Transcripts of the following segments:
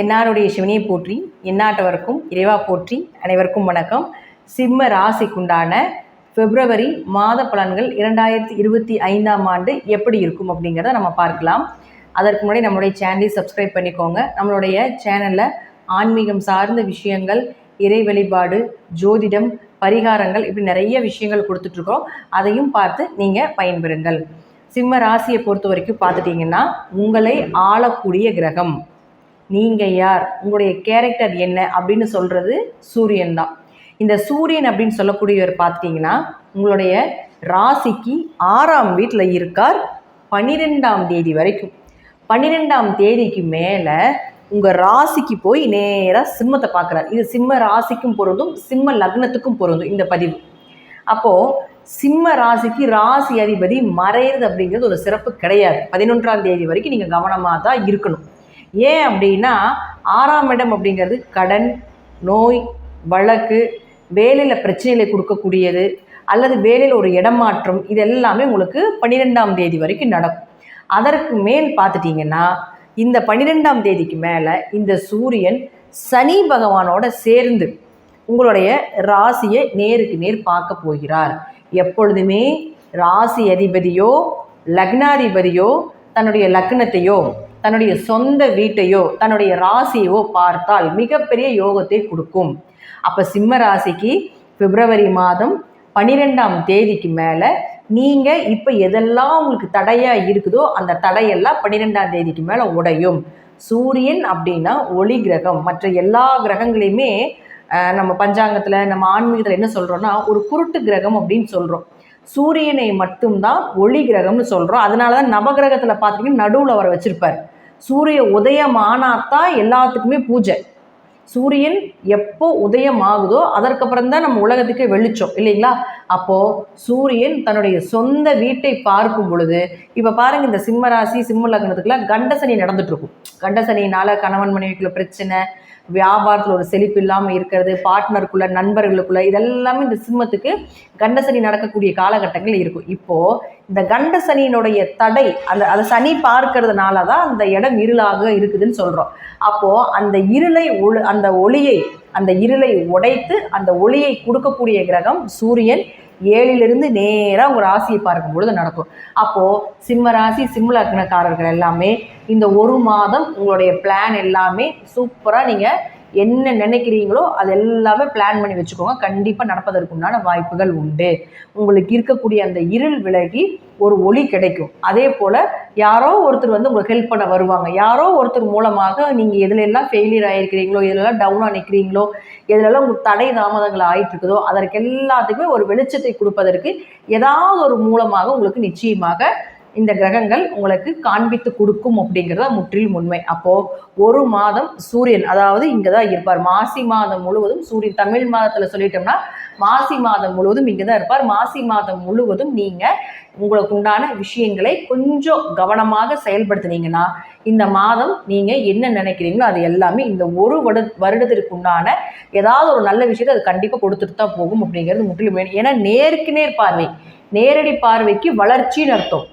என்னாருடைய சிவனியை போற்றி, எந்நாட்டவருக்கும் இறைவா போற்றி. அனைவருக்கும் வணக்கம். சிம்ம ராசிக்குண்டான பிப்ரவரி மாத பலன்கள் 2025ஆம் ஆண்டு எப்படி இருக்கும் அப்படிங்கிறத நம்ம பார்க்கலாம். அதற்கு முன்னாடி நம்மளுடைய சேனலை சப்ஸ்கிரைப் பண்ணிக்கோங்க. நம்மளுடைய சேனலில் ஆன்மீகம் சார்ந்த விஷயங்கள், இறை வழிபாடு, ஜோதிடம், பரிகாரங்கள், இப்படி நிறைய விஷயங்கள் கொடுத்துட்ருக்கோம். அதையும் பார்த்து நீங்கள் பயன்பெறுங்கள். சிம்ம ராசியை பொறுத்த வரைக்கும் பார்த்துட்டிங்கன்னா, உங்களை ஆளக்கூடிய கிரகம் நீங்கள் யார், உங்களுடைய கேரக்டர் என்ன அப்படின்னு சொல்கிறது சூரியன் தான். இந்த சூரியன் அப்படின்னு சொல்லக்கூடியவர் பார்த்துட்டிங்கன்னா உங்களுடைய ராசிக்கு 6ஆம் வீட்டில் இருக்கார் 12ஆம் தேதி வரைக்கும். 12ஆம் தேதிக்கு மேலே உங்கள் ராசிக்கு போய் நேராக சிம்மத்தை பார்க்குறார். இது சிம்ம ராசிக்கும் பொருந்தும், சிம்ம லக்னத்துக்கும் பொருந்தும் இந்த பதிவு. அப்போது சிம்ம ராசிக்கு ராசி அதிபதி மறையிறது அப்படிங்கிறது ஒரு சிறப்பு கிடையாது. 11ஆம் தேதி வரைக்கும் நீங்கள் கவனமாக தான் இருக்கணும். ஏன் அப்படின்னா 6ஆம் இடம் அப்படிங்கிறது கடன், நோய், வழக்கு, வேலையில் பிரச்சனைகளை கொடுக்கக்கூடியது, அல்லது வேலையில் ஒரு இடமாற்றம், இது எல்லாமே உங்களுக்கு 12ஆம் தேதி வரைக்கும் நடக்கும். அதற்கு மேல் பார்த்துட்டிங்கன்னா இந்த 12ஆம் தேதிக்கு மேலே இந்த சூரியன் சனி பகவானோட சேர்ந்து உங்களுடைய ராசியை நேருக்கு நேர் பார்க்க போகிறார். எப்பொழுதுமே ராசி அதிபதியோ லக்னாதிபதியோ தன்னுடைய லக்னத்தையோ தன்னுடைய சொந்த வீட்டையோ தன்னுடைய ராசியோ பார்த்தால் மிகப்பெரிய யோகத்தை கொடுக்கும். அப்போ சிம்ம ராசிக்கு பிப்ரவரி மாதம் 12ஆம் தேதிக்கு மேலே நீங்கள் இப்போ எதெல்லாம் உங்களுக்கு தடையாக இருக்குதோ அந்த தடையெல்லாம் 12ஆம் தேதிக்கு மேலே உடையும். சூரியன் அப்படின்னா ஒளி கிரகம். மற்ற எல்லா கிரகங்களையுமே நம்ம பஞ்சாங்கத்தில், நம்ம ஆன்மீகத்தில் என்ன சொல்கிறோன்னா ஒரு குருட்டு கிரகம் அப்படின்னு சொல்கிறோம். சூரியனை மட்டும்தான் ஒளி கிரகம்னு சொல்கிறோம். அதனால தான் நவகிரகத்தில் பார்த்தீங்கன்னா நடுவில் அவரை வச்சுருப்பார். சூரிய உதயமானாத்தான் எல்லாத்துக்குமே பூஜை. சூரியன் எப்போ உதயம் ஆகுதோ அதற்கப்புறம் தான் நம்ம உலகத்துக்கே வெளிச்சம் இல்லைங்களா? அப்போது சூரியன் தன்னுடைய சொந்த வீட்டை பார்க்கும் பொழுது, இப்போ பாருங்கள், இந்த சிம்ம ராசி சிம்ம லக்னத்துக்குலாம் கண்டசனி நடந்துட்டுருக்கும். கண்டசனினால் கணவன் மனைவிக்குள்ள பிரச்சனை, வியாபாரத்தில் ஒரு செழிப்பு இல்லாமல் இருக்கிறது, பார்ட்னருக்குள்ளே, நண்பர்களுக்குள்ளே, இதெல்லாமே இந்த சிம்மத்துக்கு கண்டசனி நடக்கக்கூடிய காலகட்டங்கள் இருக்கும். இப்போது இந்த கண்டசனியினுடைய தடை, அதை சனி பார்க்கறதுனால தான் அந்த இடம் இருளாக இருக்குதுன்னு சொல்கிறோம். அப்போது அந்த இருளை அந்த இருளை உடைத்து அந்த ஒளியை கொடுக்கக்கூடிய கிரகம் சூரியன் 7லிருந்து நேராக உங்கள் ராசியை பார்க்கும் பொழுது நடக்கும். அப்போது சிம்ம ராசி சிம்ம லக்னக்காரர்கள் எல்லாமே இந்த ஒரு மாதம் உங்களுடைய பிளான் எல்லாமே சூப்பராக நீங்கள் என்ன நினைக்கிறீங்களோ அது எல்லாமே பிளான் பண்ணி வச்சுக்கோங்க. கண்டிப்பாக நடப்பதற்குண்டான வாய்ப்புகள் உண்டு. உங்களுக்கு இருக்கக்கூடிய அந்த இருள் விலகி ஒரு ஒளி கிடைக்கும். அதே போல் யாரோ ஒருத்தர் உங்களுக்கு ஹெல்ப் பண்ண வருவாங்க. யாரோ ஒருத்தர் மூலமாக நீங்கள் எதுலெல்லாம் ஃபெயிலியர் ஆகிருக்கிறீங்களோ, எதுலெல்லாம் டவுனாக நிற்கிறீங்களோ, எதுலெல்லாம் உங்களுக்கு தடை தாமதங்கள் ஆகிட்டு இருக்குதோ அதற்கு எல்லாத்துக்குமே ஒரு வெளிச்சத்தை கொடுப்பதற்கு ஏதாவது ஒரு மூலமாக உங்களுக்கு நிச்சயமாக இந்த கிரகங்கள் உங்களுக்கு காண்பித்து கொடுக்கும் அப்படிங்கிறத முற்றிலும் உண்மை. அப்போது ஒரு மாதம் சூரியன், அதாவது இங்கே தான் இருப்பார். மாசி மாதம் முழுவதும் சூரியன், தமிழ் மாதத்தில் சொல்லிட்டோம்னா மாசி மாதம் முழுவதும் இங்கே தான் இருப்பார். மாசி மாதம் முழுவதும் நீங்கள் உங்களுக்கு உண்டான விஷயங்களை கொஞ்சம் கவனமாக செயல்படுத்தினீங்கன்னா இந்த மாதம் நீங்கள் என்ன நினைக்கிறீங்களோ அது எல்லாமே இந்த ஒரு வருடத்திற்கு உண்டான ஏதாவது ஒரு நல்ல விஷயத்தை அது கண்டிப்பாக கொடுத்துட்டு தான் போகும் அப்படிங்கிறது முற்றிலும் வேணும். ஏன்னா நேருக்கு நேர் பார்வை, நேரடி பார்வைக்கு வளர்ச்சின்னு அர்த்தம்.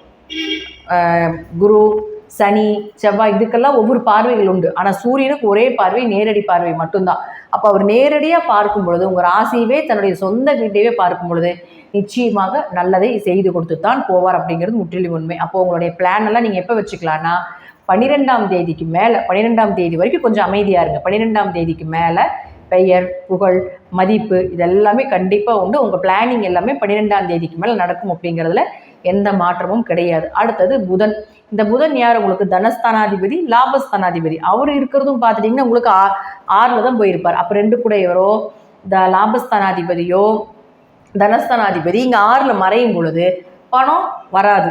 குரு, சனி, செவ்வாய் இதுக்கெல்லாம் ஒவ்வொரு பார்வைகள் உண்டு. ஆனால் சூரியனுக்கு ஒரே பார்வை, நேரடி பார்வை மட்டும்தான். அப்போ அவர் நேரடியாக பார்க்கும் பொழுது உங்கள் ராசியவே தன்னுடைய சொந்த வீட்டையே பார்க்கும் பொழுது நிச்சயமாக நல்லதை செய்து கொடுத்து தான் போவார் அப்படிங்கிறது முற்றிலும் உண்மை. அப்போ உங்களுடைய பிளான் எல்லாம் நீங்கள் எப்போ வச்சுக்கலான்னா 12ஆம் தேதிக்கு மேலே, 12ஆம் தேதி வரைக்கும் கொஞ்சம் அமைதியாக இருங்க. 12ஆம் தேதிக்கு மேலே பெயர், புகழ், மதிப்பு இதெல்லாமே கண்டிப்பாக உண்டு. உங்கள் பிளானிங் எல்லாமே 12ஆம் தேதிக்கு மேலே நடக்கும் அப்படிங்கிறதுல எந்த மாற்றமும் கிடையாது. அடுத்தது புதன். இந்த புதன் யார்? உங்களுக்கு தனஸ்தானாதிபதி, லாபஸ்தானாதிபதி. அவர் இருக்கிறதும் பார்த்துட்டிங்கன்னா உங்களுக்கு 6ல் தான் போயிருப்பார். அப்போ 2 கூட எவரோ லாபஸ்தானாதிபதியோ தனஸ்தானாதிபதி இங்கே 6ல் மறையும் பொழுது பணம் வராது.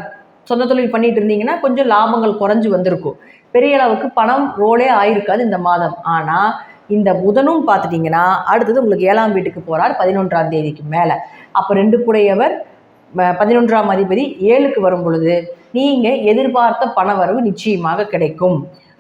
சொந்த தொழில் பண்ணிட்டு இருந்தீங்கன்னா கொஞ்சம் லாபங்கள் குறைஞ்சி வந்திருக்கும். பெரிய அளவுக்கு பணம் ரோலே ஆயிருக்காது இந்த மாதம். ஆனால் இந்த புதனும் பார்த்துட்டிங்கன்னா அடுத்தது உங்களுக்கு 7ஆம் வீட்டுக்கு போகிறார் 11ஆம் தேதிக்கு மேலே. அப்போ 2 கூடையவர் 11ஆம் அதிபதி 7க்கு வரும் பொழுது நீங்கள் எதிர்பார்த்த பண வரவு நிச்சயமாக கிடைக்கும்.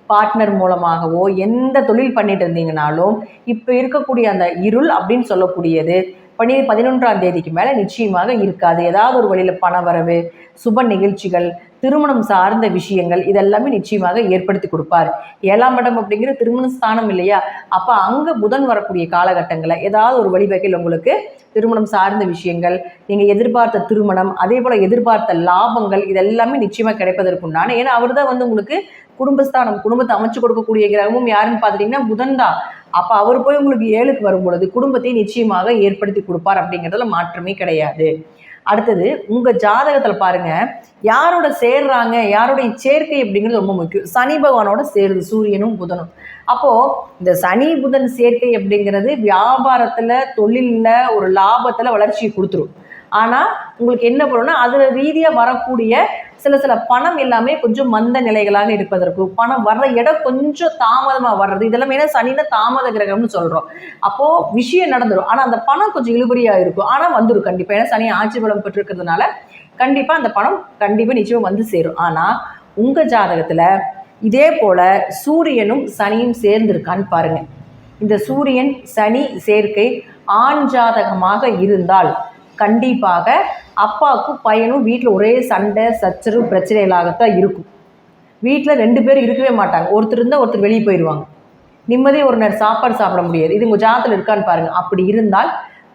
பார்ட்னர் மூலமாகவோ எந்த தொழில் பண்ணிட்டு இருந்தீங்கனாலும் இப்போ இருக்கக்கூடிய அந்த இருள் அப்படின்னு சொல்லக்கூடியது 11ஆம் தேதிக்கு மேலே நிச்சயமாக இருக்காது. ஏதாவது ஒரு வழியில் பண வரவு, சுப நிகழ்ச்சிகள், திருமணம் சார்ந்த விஷயங்கள் இதெல்லாமே நிச்சயமாக ஏற்படுத்தி கொடுப்பார். 7ஆம் இடம் அப்படிங்கிற திருமண ஸ்தானம் இல்லையா? அப்போ அங்கே புதன் வரக்கூடிய காலகட்டங்களில் ஏதாவது ஒரு வழிவகையில் உங்களுக்கு திருமணம் சார்ந்த விஷயங்கள், நீங்கள் எதிர்பார்த்த திருமணம், அதே போல் எதிர்பார்த்த லாபங்கள் இதெல்லாமே நிச்சயமாக கிடைப்பதற்குண்டான, ஏன்னா அவர் தான் உங்களுக்கு குடும்பஸ்தானம், குடும்பத்தை அமைச்சு கொடுக்கக்கூடிய கிரகமும் யாருன்னு பார்த்துட்டிங்கன்னா புதன் தான். அப்போ அவர் போய் உங்களுக்கு 7க்கு வரும் பொழுது குடும்பத்தை நிச்சயமாக ஏற்படுத்தி கொடுப்பார் அப்படிங்கிறதுல மாற்றமே கிடையாது. அடுத்தது உங்கள் ஜாதகத்தில் பாருங்க, யாரோட சேர்றாங்க, யாருடைய சேர்க்கை அப்படிங்கிறது ரொம்ப முக்கியம். சனி பகவானோட சேருது சூரியனும் புதனும். அப்போது இந்த சனி புதன் சேர்க்கை அப்படிங்கிறது வியாபாரத்தில், தொழிலில், ஒரு லாபத்தில் வளர்ச்சியை கொடுத்துரும். ஆனால் உங்களுக்கு என்ன பண்ணுன்னா அதில் ரீதியாக வரக்கூடிய சில பணம் எல்லாமே கொஞ்சம் மந்த நிலைகளாக இருப்பதற்கு, பணம் வர்ற இடம் கொஞ்சம் தாமதமாக வர்றது, இதெல்லாம் ஏன்னா சனினா தாமத கிரகம்னு சொல்கிறோம். அப்போது விஷயம் நடந்துடும், ஆனால் அந்த பணம் கொஞ்சம் இழுபறியாக இருக்கும், ஆனால் வந்துடும் கண்டிப்பாக. ஏன்னா சனி ஆட்சி பலம் பெற்றிருக்கிறதுனால கண்டிப்பாக அந்த பணம் கண்டிப்பாக நிச்சயம் வந்து சேரும். ஆனால் உங்கள் ஜாதகத்தில் இதே போல் சூரியனும் சனியும் சேர்ந்திருக்கான்னு பாருங்கள். இந்த சூரியன் சனி சேர்க்கை ஆண் ஜாதகமாக இருந்தால் கண்டிப்பாக அப்பாவுக்கும் பையனும் வீட்டில் ஒரே சண்டை சச்சரவு பிரச்சனைகளாகத்தான் இருக்கும். வீட்டில் 2 பேர் இருக்கவே மாட்டாங்க. ஒருத்தர் இருந்தால் ஒருத்தர் வெளியே போயிடுவாங்க. நிம்மதியாக ஒரு நேரம் சாப்பாடு சாப்பிட முடியாது. இது உங்கள் ஜாதகத்தில் இருக்கான்னு பாருங்கள். அப்படி இருந்தால்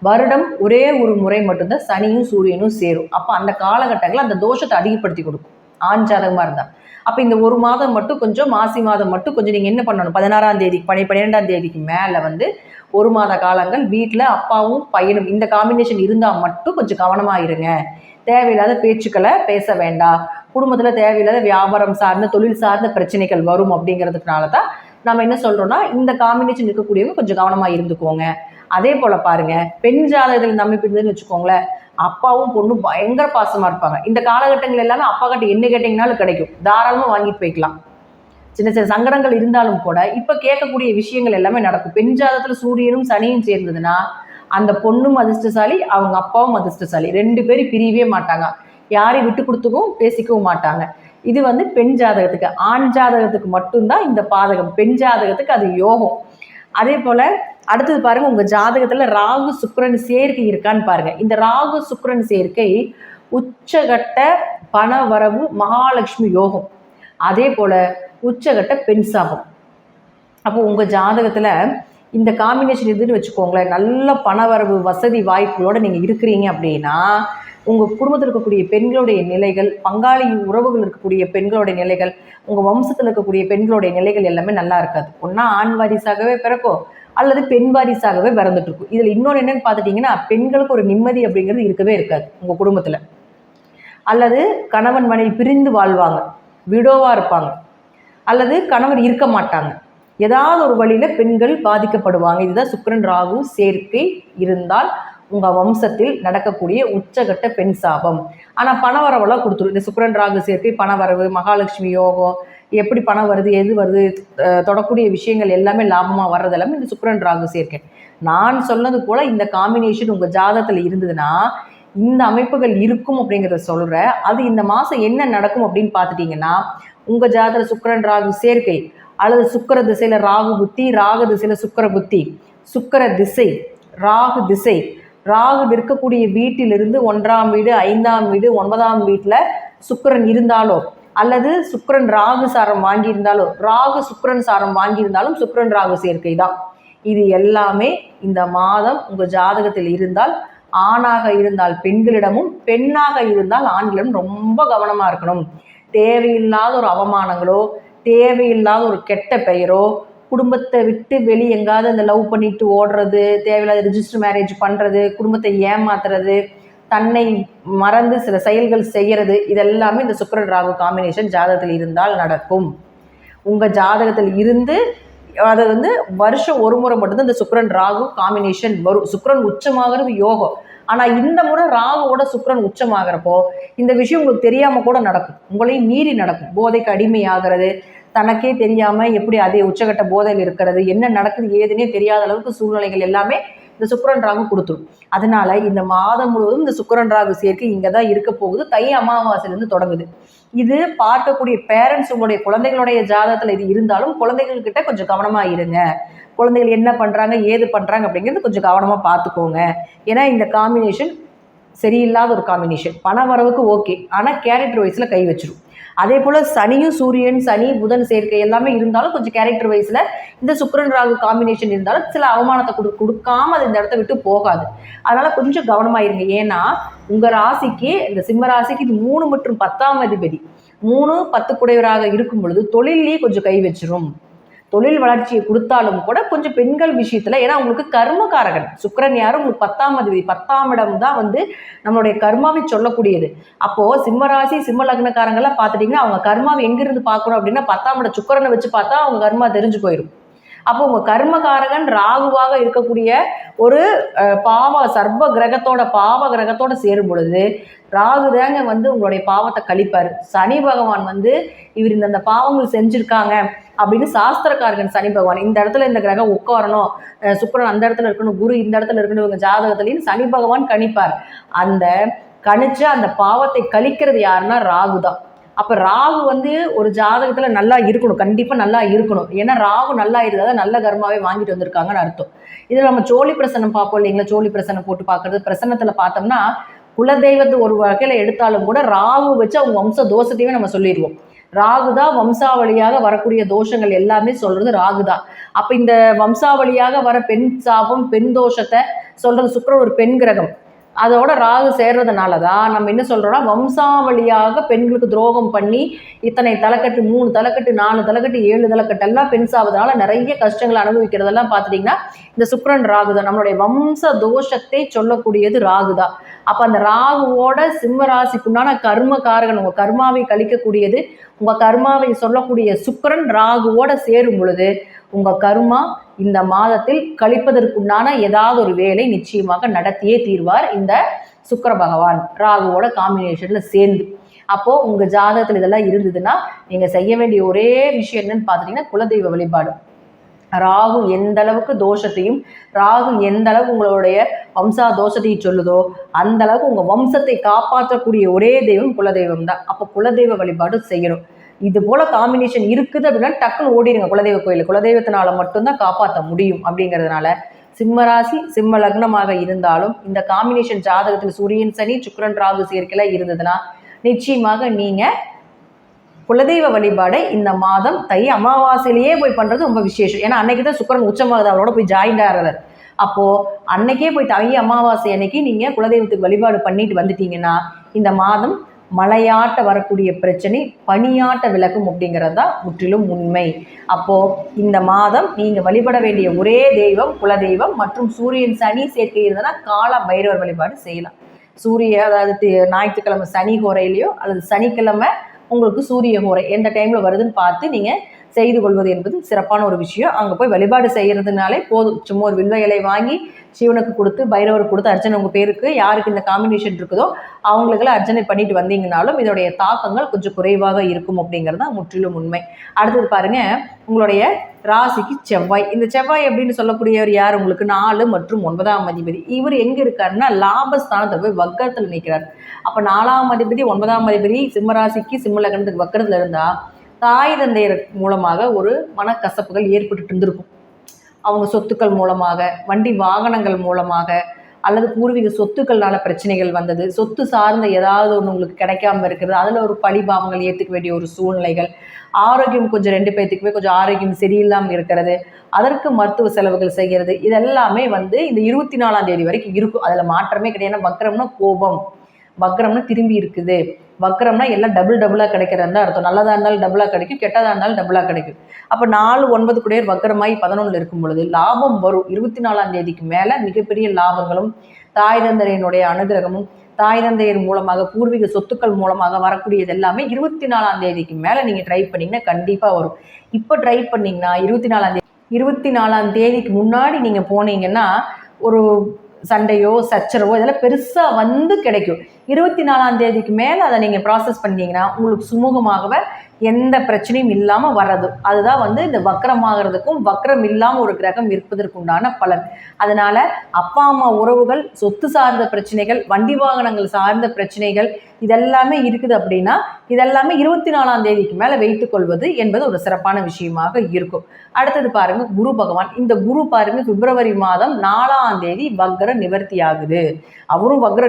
வருடம் ஒரே ஒரு முறை மட்டும்தான் சனியும் சூரியனும் சேரும். அப்போ அந்த காலகட்டங்களில் அந்த தோஷத்தை அதிகப்படுத்தி கொடுக்கும் ஆண் ஜாதகமாக இருந்தால். அப்போ இந்த ஒரு மாதம் மட்டும் கொஞ்சம், மாசி மாதம் மட்டும் கொஞ்சம் நீங்கள் என்ன பண்ணணும், 16ஆம் தேதி 12ஆம் தேதிக்கு மேலே ஒரு மாத காலங்கள் வீட்டில் அப்பாவும் பையனும் இந்த காம்பினேஷன் இருந்தால் மட்டும் கொஞ்சம் கவனமாக இருங்க. தேவையில்லாத பேச்சுக்களை பேச வேண்டாம். குடும்பத்தில் தேவையில்லாத வியாபாரம் சார்ந்த, தொழில் சார்ந்த பிரச்சனைகள் வரும் அப்படிங்கிறதுனால தான் நம்ம என்ன சொல்கிறோன்னா இந்த காம்பினேஷன் இருக்கக்கூடியவங்க கொஞ்சம் கவனமாக இருந்துக்கோங்க. அதே போல் பாருங்கள், பெண் ஜாதகத்தில் நம்ம இருந்ததுன்னு வச்சுக்கோங்களேன், அப்பாவும் பொண்ணும் பயங்கர பாசமாக இருப்பாங்க. இந்த காலகட்டங்கள் எல்லாமே அப்பா கிட்ட என்ன கேட்டிங்கனாலும் கிடைக்கும், தாராளமாக வாங்கிட்டு போய்க்கலாம். சின்ன சங்கடங்கள் இருந்தாலும் கூட இப்போ கேட்கக்கூடிய விஷயங்கள் எல்லாமே நடக்கும். பெண் ஜாதகத்தில் சூரியனும் சனியும் சேர்ந்ததுன்னா அந்த பொண்ணும் அதிர்ஷ்டசாலி, அவங்க அப்பாவும் அதிர்ஷ்டசாலி. 2 பேரும் பிரியவே மாட்டாங்க, யாரையும் விட்டு கொடுத்துக்கவும் பேசிக்கவும் மாட்டாங்க. இது பெண் ஜாதகத்துக்கு. ஆண் ஜாதகத்துக்கு மட்டும்தான் இந்த பாதகம், பெண் ஜாதகத்துக்கு அது யோகம். அதே போல் அடுத்தது பாருங்கள், உங்கள் ஜாதகத்தில் ராகு சுக்கிரன் சேர்க்கை இருக்கான்னு பாருங்கள். இந்த ராகு சுக்கிரன் சேர்க்கை உச்சகட்ட பண வரவு மகாலட்சுமி யோகம், அதே போல் உச்சகட்ட பெண் சாபம். அப்போ உங்கள் ஜாதகத்தில் இந்த காம்பினேஷன் இதுன்னு வச்சுக்கோங்களேன், நல்ல பணவரவு வசதி வாய்ப்புகளோடு நீங்கள் இருக்கிறீங்க அப்படின்னா உங்கள் குடும்பத்தில் இருக்கக்கூடிய பெண்களுடைய நிலைகள், பங்காளி உறவுகள் இருக்கக்கூடிய பெண்களுடைய நிலைகள், உங்கள் வம்சத்தில் இருக்கக்கூடிய பெண்களுடைய நிலைகள் எல்லாமே நல்லா இருக்காது. ஒன்றா ஆண் வாரிசாகவே பிறக்கும் அல்லது பெண் வாரிசாகவே பிறந்துட்டு இருக்கும். இதில் இன்னொன்று என்னென்னு பார்த்துட்டிங்கன்னா, பெண்களுக்கு ஒரு நிம்மதி அப்படிங்கிறது இருக்கவே இருக்காது உங்கள் குடும்பத்தில். அல்லது கணவன் மனைவி பிரிந்து வாழ்வாங்க, விடோவாக இருப்பாங்க, அல்லது கணவர் இருக்க மாட்டாங்க. ஏதாவது ஒரு வழியில் பெண்கள் பாதிக்கப்படுவாங்க. இதுதான் சுக்கிரன் ராகு சேர்க்கை இருந்தால் உங்கள் வம்சத்தில் நடக்கக்கூடிய உச்சகட்ட பெண் சாபம். ஆனால் பணவரவெல்லாம் கொடுத்துரும். இந்த சுக்கிரன் ராகு சேர்க்கை பணவரவு, மகாலட்சுமி யோகம், எப்படி பணம் வருது, எது வருது, தொடக்கூடிய விஷயங்கள் எல்லாமே லாபமாக வர்றது எல்லாமே இந்த சுக்கிரன் ராகு சேர்க்கை. நான் சொன்னது போல் இந்த காம்பினேஷன் உங்கள் ஜாதகத்தில் இருந்ததுன்னா இந்த அமைப்புகள் இருக்கும் அப்படிங்கிறத சொல்கிறேன். அது இந்த மாதம் என்ன நடக்கும் அப்படின்னு பார்த்துட்டிங்கன்னா, உங்கள் ஜாதகத்தில் சுக்கிரன் ராகு சேர்க்கை அல்லது சுக்கிர திசையில் ராகு புத்தி, ராகு திசையில் சுக்கிர புத்தி, சுக்கிர திசை ராகு திசை, ராகு இருக்கக்கூடிய வீட்டிலிருந்து 1ஆம் வீடு, 5ஆம் வீடு, 9ஆம் வீட்டில் சுக்கிரன் இருந்தாலோ அல்லது சுக்கிரன் ராகு சாரம் வாங்கியிருந்தாலோ, ராகு சுக்கிரன் சாரம் வாங்கியிருந்தாலும் சுக்கிரன் ராகு சேர்க்கை தான். இது எல்லாமே இந்த மாதம் உங்கள் ஜாதகத்தில் இருந்தால், ஆணாக இருந்தால் பெண்களிடமும், பெண்ணாக இருந்தால் ஆண்களிடம் ரொம்ப கவனமாக இருக்கணும். தேவையில்லாத ஒரு அவமானங்களோ, தேவையில்லாத ஒரு கெட்ட பெயரோ, குடும்பத்தை விட்டு வெளியே எங்காவது அந்த லவ் பண்ணிட்டு ஓடுறது, தேவையில்லாத ரிஜிஸ்டர் மேரேஜ் பண்ணுறது, குடும்பத்தை ஏமாத்துறது, தன்னை மறந்து சில செயல்கள் செய்கிறது, இதெல்லாமே இந்த சுக்கிரன் ராகு காம்பினேஷன் ஜாதகத்தில் இருந்தால் நடக்கும். உங்கள் ஜாதகத்தில் இருந்து அது வருஷம் ஒரு முறை மட்டும்தான் இந்த சுக்கிரன் ராகு காம்பினேஷன் வரும். சுக்கிரன் உச்சமாகிறது யோகம். ஆனால் இந்த முறை ராகுவோட சுக்கிரன் உச்சமாகிறப்போ இந்த விஷயம் உங்களுக்கு தெரியாமல் கூட நடக்கும், உங்களையும் மீறி நடக்கும். போதைக்கு அடிமையாகிறது, தனக்கே தெரியாமல் எப்படி அதே உச்சகட்ட போதையில் இருக்கிறது, என்ன நடக்குது ஏதுன்னே தெரியாத அளவுக்கு சூழ்நிலைகள் எல்லாமே இந்த சுக்கிரன் ராகு கொடுத்துரும். அதனால இந்த மாதம் முழுவதும் இந்த சுக்கிரன் ராகு சேர்க்கை இங்கே தான் இருக்க போகுது. தை அமாவாசையிலேருந்து தொடங்குது. இது பார்க்கக்கூடிய பேரண்ட்ஸ், உங்களுடைய குழந்தைகளுடைய ஜாதகத்தில் இது இருந்தாலும் குழந்தைகள்கிட்ட கொஞ்சம் கவனமாக இருங்க. குழந்தைகள் என்ன பண்ணுறாங்க ஏது பண்ணுறாங்க அப்படிங்கிறது கொஞ்சம் கவனமாக பார்த்துக்கோங்க. ஏன்னா இந்த காம்பினேஷன் சரியில்லாத ஒரு காம்பினேஷன். பண வரவுக்கு ஓகே, ஆனால் கேரக்டர் வைஸில் கை வச்சிரும். அதே போல் சனியும் சூரியன், சனி புதன் சேர்க்கை எல்லாமே இருந்தாலும் கொஞ்சம் கேரக்டர் வைஸில் இந்த சுக்கிரன் ராகு காம்பினேஷன் இருந்தாலும் சில அவமானத்தை கொடுக்காம அது இந்த இடத்த விட்டு போகாது. அதனால் கொஞ்சம் கவனமாக இருங்க. ஏன்னா உங்கள் ராசிக்கு, இந்த சிம்ம ராசிக்கு இது 3 மற்றும் 10ஆம் அதிபதி 3, 10 குடையவராக இருக்கும் பொழுது தொழிலே கொஞ்சம் கை வச்சிரும். தொழில் வளர்ச்சியை கொடுத்தாலும் கூட கொஞ்சம் பெண்கள் விஷயத்தில், ஏன்னா உங்களுக்கு கர்மகாரகன் சுக்கிரன் யாரும் உங்களுக்கு 10ஆம் அதிபதி, 10ஆம் இடம் தான் வந்து நம்மளுடைய கர்மாவை சொல்லக்கூடியது. அப்போது சிம்மராசி சிம்ம லக்னக்காரங்களாம் பார்த்துட்டிங்கன்னா அவங்க கர்மாவை எங்கிருந்து பார்க்கணும் அப்படின்னா 10ஆம் இடம் சுக்கிரனை வச்சு பார்த்தா அவங்க கர்மா தெரிஞ்சு போயிடும். அப்போ உங்கள் கர்மகாரகன் ராகுவாக இருக்கக்கூடிய ஒரு சர்வ கிரகத்தோட பாவ கிரகத்தோட சேரும் பொழுது ராகு தாங்க வந்து உங்களுடைய பாவத்தை கழிப்பார். சனி பகவான் வந்து இவர் இந்த பாவங்கள் செஞ்சுருக்காங்க அப்படின்னு சாஸ்திரக்காரகன் சனி பகவான், இந்த இடத்துல இந்த கிரகம் உட்காரணும், சுக்கிரன் அந்த இடத்துல இருக்கணும், குரு இந்த இடத்துல இருக்கணும், இவங்க ஜாதகத்துலேயும் சனி பகவான் கணிப்பார். அந்த கணிச்சு அந்த பாவத்தை கழிக்கிறது யாருன்னா ராகு தான். அப்போ ராகு வந்து ஒரு ஜாதகத்தில் நல்லா இருக்கணும், கண்டிப்பாக நல்லா இருக்கணும். ஏன்னா ராகு நல்லா இருந்தால் நல்ல கர்மாவே வாங்கிட்டு வந்திருக்காங்கன்னு அர்த்தம். இதில் நம்ம சோழி பிரசனம் பார்ப்போம் இல்லைங்களா, சோழி பிரசனம் போட்டு பார்க்குறது, பிரசனத்தில் பார்த்தோம்னா குலதெய்வத்தை ஒரு வகையில் எடுத்தாலும் கூட ராகு வச்சு அவங்க வம்ச தோஷத்தையுமே நம்ம சொல்லிடுவோம். ராகுதான் வம்சாவளியாக வரக்கூடிய தோஷங்கள் எல்லாமே சொல்றது ராகுதான். அப்ப இந்த வம்சாவளியாக வர பெண் சாபம் பெண் தோஷத்தை சொல்றது சுக்கிரன் ஒரு பெண் கிரகம். அதோட ராகு சேர்றதுனால தான் நம்ம என்ன சொல்றோம்னா வம்சாவளியாக பெண்களுக்கு துரோகம் பண்ணி இத்தனை தலைக்கட்டு 3 தலைக்கட்டு 4 தலைக்கட்டு 7 தலைக்கட்டு எல்லாம் பெண் சாவதனால நிறைய கஷ்டங்களை அனுபவிக்கிறதெல்லாம் பார்த்துட்டிங்கன்னா இந்த சுக்கிரன் ராகுதான். நம்மளுடைய வம்ச தோஷத்தை சொல்லக்கூடியது ராகுதான். அப்போ அந்த ராகுவோட சிம்ம ராசிக்குண்டான கர்ம காரகன் உங்கள் கர்மாவை கழிக்கக்கூடியது உங்கள் கர்மாவை சொல்லக்கூடிய சுக்கிரன் ராகுவோட சேரும் பொழுது உங்கள் கர்மா இந்த மாதத்தில் கழிப்பதற்குண்டான ஏதாவது ஒரு வேலை நிச்சயமாக நடத்தியே தீர்வார் இந்த சுக்கிர பகவான் ராகுவோட காம்பினேஷனில் சேர்ந்து. அப்போது உங்கள் ஜாதகத்தில் இதெல்லாம் இருந்ததுன்னா நீங்கள் செய்ய வேண்டிய ஒரே விஷயம் என்னன்னு பார்த்துட்டிங்கன்னா குலதெய்வ வழிபாடு. ராகு எந்த அளவுக்கு தோஷத்தையும் ராகு எந்த அளவுக்கு உங்களுடைய வம்சா தோஷத்தையும் சொல்லுதோ அந்த அளவுக்கு உங்கள் வம்சத்தை காப்பாற்றக்கூடிய ஒரே தெய்வம் குலதெய்வம் தான். அப்போ குலதெய்வ வழிபாடு செய்யணும். இது போல காம்பினேஷன் இருக்குது அப்படின்னா டக்குன்னு ஓடிடுங்க குலதெய்வ கோயில். குலதெய்வத்தினால மட்டும்தான் காப்பாற்ற முடியும். அப்படிங்கிறதுனால சிம்மராசி சிம்ம லக்னமாக இருந்தாலும் இந்த காம்பினேஷன் ஜாதகத்தில் சூரியன் சனி சுக்கிரன் ராகு சேர்க்கையில இருந்ததுன்னா நிச்சயமாக நீங்கள் குலதெய்வ வழிபாடை இந்த மாதம் தை அமாவாசையிலேயே போய் பண்ணுறது ரொம்ப விசேஷம். ஏன்னா அன்னைக்கு தான் சுக்கிரன் உச்சமாகுது, அவரோட போய் ஜாயிண்ட் ஆகிறார். அப்போது அன்னைக்கே போய் தை அமாவாசை அன்னைக்கு நீங்கள் குலதெய்வத்துக்கு வழிபாடு பண்ணிட்டு வந்துட்டீங்கன்னா இந்த மாதம் மழையாட்ட வரக்கூடிய பிரச்சனை பனியாட்ட விலகும் அப்படிங்கிறது தான் முற்றிலும் உண்மை. அப்போது இந்த மாதம் நீங்கள் வழிபட வேண்டிய ஒரே தெய்வம் குலதெய்வம் மற்றும் சூரியன் சனி சேர்க்கை இருந்ததுன்னா கால பைரவர் வழிபாடு செய்யலாம். அதாவது ஞாயிற்றுக்கிழமை சனி ஹோரையிலையோ அல்லது சனிக்கிழமை உங்களுக்கு சூரிய ஹோரை எந்த டைமில் வருதுன்னு பார்த்து நீங்கள் செய்து கொள்வது என்பது சிறப்பான ஒரு விஷயம். அங்கே போய் வழிபாடு செய்கிறதுனாலே போதும். சும்மா ஒரு வில்வ இலை வாங்கி சிவனுக்கு கொடுத்து பைரவருக்கு கொடுத்து அர்ச்சனை உங்கள் பேருக்கு யாருக்கு இந்த காம்பினேஷன் இருக்குதோ அவங்களுக்கெல்லாம் அர்ச்சனை பண்ணிட்டு வந்தீங்கனாலும் இதோடைய தாக்கங்கள் கொஞ்சம் குறைவாக இருக்கும் அப்படிங்கிறது தான் முற்றிலும் உண்மை. அடுத்தது பாருங்கள், உங்களுடைய ராசிக்கு செவ்வாய். இந்த செவ்வாய் அப்படின்னு சொல்லக்கூடியவர் யார்? உங்களுக்கு 4 மற்றும் 9ஆம் அதிபதி. இவர் எங்கே இருக்காருன்னா லாபஸ்தானத்தில் போய் வக்கரத்தில் நிற்கிறார். அப்போ 4ஆம் அதிபதி 9ஆம் அதிபதி சிம்மராசிக்கு சிம்ம லக்னத்துக்கு வக்கரத்தில் இருந்தால் தாய் தந்தையர் மூலமாக ஒரு மனக்கசப்புகள் ஏற்பட்டு இருந்திருக்கும். அவங்க சொத்துக்கள் மூலமாக, வண்டி வாகனங்கள் மூலமாக, அல்லது பூர்வீக சொத்துக்கள்னால பிரச்சனைகள் வந்தது, சொத்து சார்ந்த ஏதாவது ஒன்று உங்களுக்கு கிடைக்காம இருக்கிறது, அதில் ஒரு பழிபாவங்கள் ஏற்றுக்க வேண்டிய ஒரு சூழ்நிலைகள், ஆரோக்கியம் கொஞ்சம் 2 பேர்த்துக்குமே கொஞ்சம் ஆரோக்கியம் சரியில்லாமல் இருக்கிறது, அதற்கு மருத்துவ செலவுகள் செய்கிறது, இதெல்லாமே வந்து இந்த 24ஆம் தேதி வரைக்கும் இருக்கும். அதில் மாற்றமே கிடையாது. வக்கரம்னா கோபம், வக்கரம்னா திரும்பி இருக்குது, வக்கரம்னா எல்லாம் டபுளாக கிடைக்கிறது தான் அர்த்தம். நல்லதாக இருந்தாலும் டபுளாக கிடைக்கும், கெட்டதாக இருந்தாலும் டபுளாக கிடைக்கும். அப்போ 4, 9 கூடையர் வக்கரமாகி 11 இருக்கும் பொழுது லாபம் வரும். 24ஆம் தேதிக்கு மேலே மிகப்பெரிய லாபங்களும் தாய் தந்தையனுடைய அனுகிரகமும் தாய் தந்தையர் மூலமாக பூர்வீக சொத்துக்கள் மூலமாக வரக்கூடியது எல்லாமே 24ஆம் தேதிக்கு மேலே நீங்கள் ட்ரை பண்ணிங்கன்னா கண்டிப்பாக வரும். இப்போ ட்ரை பண்ணிங்கன்னா 24ஆம் தேதிக்கு முன்னாடி நீங்கள் போனீங்கன்னா ஒரு சண்டையோ சச்சரவோ இதெல்லாம் பெருசாக வந்து கிடைக்கும். 24ஆம் தேதிக்கு மேலே அதை நீங்கள் ப்ராசஸ் பண்ணிங்கன்னா உங்களுக்கு சுமூகமாகவே எந்த பிரச்சனையும் இல்லாமல் வர்றது. அதுதான் வந்து இந்த வக்ரமாகிறதுக்கும் வக்ரம் இல்லாமல் ஒரு கிரகம் இருப்பதற்குண்டான பலன். அதனால அப்பா அம்மா உறவுகள், சொத்து சார்ந்த பிரச்சனைகள், வண்டி வாகனங்கள் சார்ந்த பிரச்சனைகள் இதெல்லாமே இருக்குது அப்படின்னா இதெல்லாமே 24ஆம் தேதிக்கு மேலே வைத்துக் கொள்வது என்பது ஒரு சிறப்பான விஷயமாக இருக்கும். அடுத்தது பாருங்க, குரு பகவான். இந்த குரு பாருங்க பிப்ரவரி மாதம் 4ஆம் தேதி வக்ர நிவர்த்தி ஆகுது. அவரும் வக்ர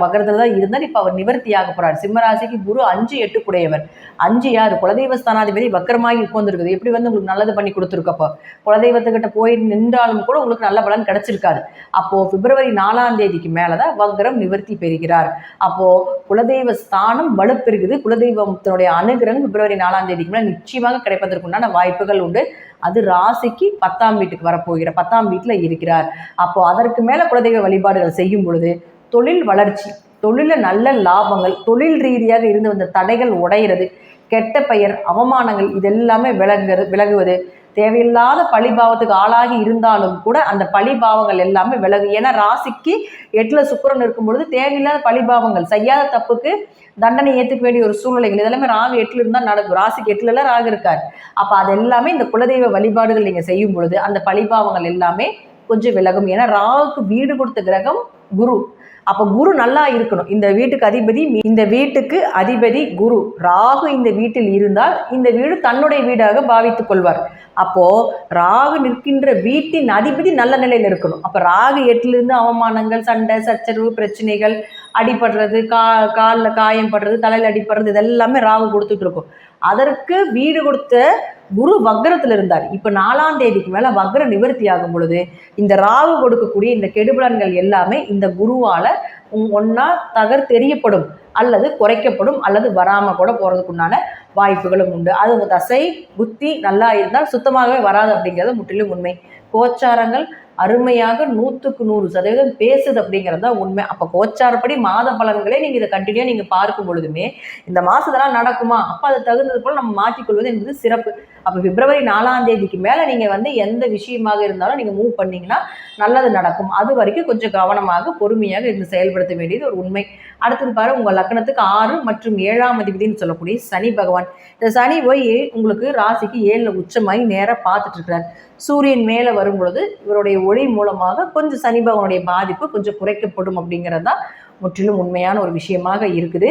வக்ரத்துல தான் இருந்தார். இப்ப அவர் நிவர்த்தி ஆக போறார். சிம்மராசிக்கு குரு 5-8 குடையவர். 5 யாரு? குலதெய்வ ஸ்தானாதிபதி வக்ரமாகி உட்கார்ந்துருக்குது. எப்படி வந்து உங்களுக்கு நல்லது பண்ணி கொடுத்துருக்கப்போ குலதெய்வத்துக்கிட்ட போய் நின்றாலும் கூட உங்களுக்கு நல்ல பலன் கிடைச்சிருக்காது. அப்போ பிப்ரவரி 4ஆம் தேதிக்கு மேலதான் வக்ரம் நிவர்த்தி பெறுகிறார். அப்போ குலதெய்வ ஸ்தானம் வலுப்பெறுகிறது. குலதெய்வத்தினுடைய அனுகிரகம் பிப்ரவரி 4ஆம் தேதிக்கு மேல நிச்சயமாக கிடைப்பதற்குண்டான வாய்ப்புகள் உண்டு. அது ராசிக்கு 10ஆம் வீட்டுக்கு வரப்போகிற 10ஆம் வீட்டுல இருக்கிறார். அப்போ அதற்கு மேல குலதெய்வ வழிபாடுகள் செய்யும் பொழுது தொழில் வளர்ச்சி, தொழில நல்ல லாபங்கள், தொழில் ரீதியாக இருந்து வந்த தடைகள் உடையிறது, கெட்ட பெயர், அவமானங்கள் இதெல்லாமே விலகுவது, தேவையில்லாத பழிபாவத்துக்கு ஆளாகி இருந்தாலும் கூட அந்த பழிபாவங்கள் எல்லாமே விலகு. ஏன்னா ராசிக்கு 8ல் சுக்கிரன் இருக்கும் பொழுது தேவையில்லாத பழிபாவங்கள், செய்யாத தப்புக்கு தண்டனை ஏற்றுக்க வேண்டிய ஒரு சூழ்நிலைகள் இதெல்லாமே ராகு 8ல் இருந்தால் நடக்கும். ராசிக்கு 8ல் ராகு இருக்கார். அப்போ அது எல்லாமே இந்த குலதெய்வ வழிபாடுகள் நீங்கள் செய்யும் பொழுது அந்த பழிபாவங்கள் எல்லாமே கொஞ்சம் விலகும். ஏன்னா ராகுக்கு வீடு கொடுத்த கிரகம் குரு. அப்போ குரு நல்லா இருக்கணும். இந்த வீட்டுக்கு அதிபதி குரு. ராகு இந்த வீட்டில் இருந்தால் இந்த வீடு தன்னுடைய வீடாக பாவித்துக் கொள்வார். அப்போ ராகு நிற்கின்ற வீட்டின் அதிபதி நல்ல நிலையில் இருக்கணும். அப்போ ராகு 8லிருந்து அவமானங்கள், சண்டை, சச்சரவு, பிரச்சனைகள், அடிபடுறது, காலில் காயம் படுறது, தலையில் அடிபடுறது இதெல்லாமே ராகு கொடுத்துட்டு இருக்கும். அதற்கு வீடு கொடுத்த குரு வக்ரத்தில் இருந்தார். இப்போ 4ஆம் தேதிக்கு மேலே வக்ர நிவர்த்தி ஆகும் பொழுது இந்த ராகு கொடுக்கக்கூடிய இந்த கெடுபலன்கள் எல்லாமே இந்த குருவால் ஒன்றா தெரியப்படும் அல்லது குறைக்கப்படும் அல்லது வராமல் கூட போகிறதுக்குண்டான வாய்ப்புகளும் உண்டு. அது உங்கள் தசை புத்தி நல்லா இருந்தால் சுத்தமாகவே வராது அப்படிங்கிறது முற்றிலும் உண்மை. கோச்சாரங்கள் அருமையாக 100% பேசுது அப்படிங்கிறது தான் உண்மை. அப்போ கோச்சாரப்படி மாத பலன்களே நீங்கள் இதை கண்டினியூ நீங்கள் பார்க்கும் பொழுதுமே இந்த மாதத்தெல்லாம் நடக்குமா, அப்போ அதை தகுந்தது போல் நம்ம மாற்றிக்கொள்வது என்பது சிறப்பு. அப்போ பிப்ரவரி 4ஆம் தேதிக்கு மேலே நீங்கள் வந்து எந்த விஷயமாக இருந்தாலும் நீங்கள் மூவ் பண்ணிங்கன்னா நல்லது நடக்கும். அது வரைக்கும் கொஞ்சம் கவனமாக பொறுமையாக இருந்து செயல்படுத்த வேண்டியது ஒரு உண்மை. அடுத்தது பாரு, உங்கள் லக்னத்துக்கு 6 மற்றும் 7ஆம் அதிபதினு சொல்லக்கூடிய சனி பகவான். இந்த சனி போய் உங்களுக்கு ராசிக்கு 7ல் உச்சமாகி நேராக பார்த்துட்டு இருக்கிறார். சூரியன் மேலே வரும் பொழுது இவருடைய ஒளி மூலமாக கொஞ்சம் சனி பகவானுடைய பாதிப்பு கொஞ்சம் குறைக்கப்படும் அப்படிங்கிறது தான் முற்றிலும் உண்மையான ஒரு விஷயமாக இருக்குது.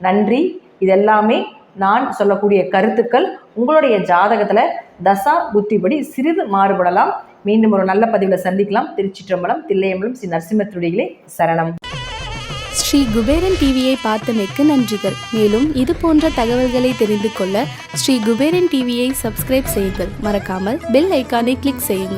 நன்றி. இதெல்லாமே நான் சொல்லக்கூடிய கருத்துக்கள் உங்களுடைய ஜாதகத்தில் தசா புத்திப்படி சிறிது மாறுபடலாம். மீண்டும் ஒரு நல்ல பதிவில் சந்திக்கலாம். திருச்சிற்றம்பலம், தில்லையம்பலம், ஸ்ரீ நரசிம்மத்துடிகளே சரணம். ஸ்ரீ குபேரன் டிவியை பார்த்தமைக்கு நன்றிகள். மேலும் இது போன்ற தகவல்களை தெரிந்து கொள்ள ஸ்ரீ குபேரன் டிவியை சப்ஸ்கிரைப் செய்யுங்கள். மறக்காமல் பெல் ஐக்கானை கிளிக் செய்யுங்கள்.